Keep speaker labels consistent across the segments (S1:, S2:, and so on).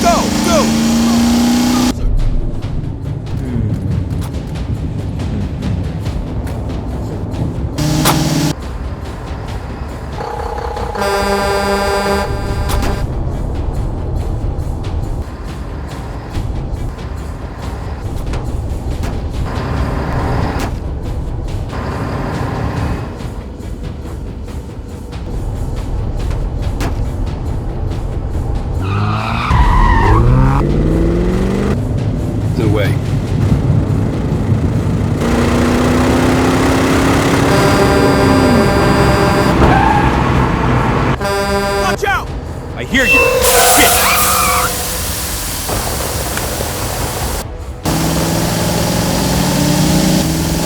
S1: Go!
S2: No way.
S1: Watch out! I hear you. Shit!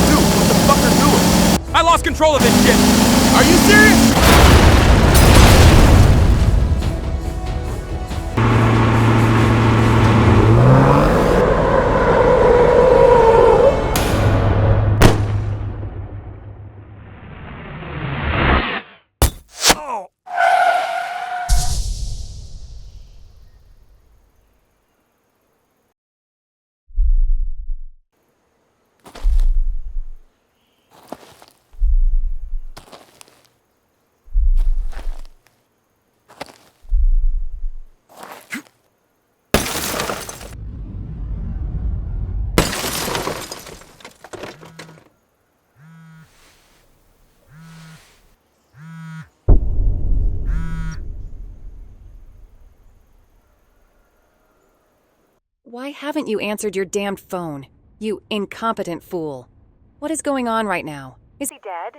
S1: Dude, what the fuck are you doing? I lost control of this shit. Are you serious?
S3: Why haven't you answered your damned phone? You incompetent fool. What is going on right now? Is he dead?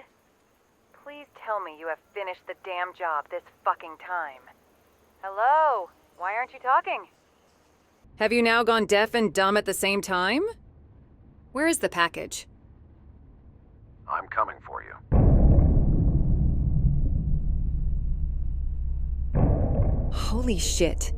S3: Please tell me you have finished the damn job this fucking time. Hello? Why aren't you talking? Have you now gone deaf and dumb at the same time? Where is the package?
S4: I'm coming for you.
S3: Holy shit.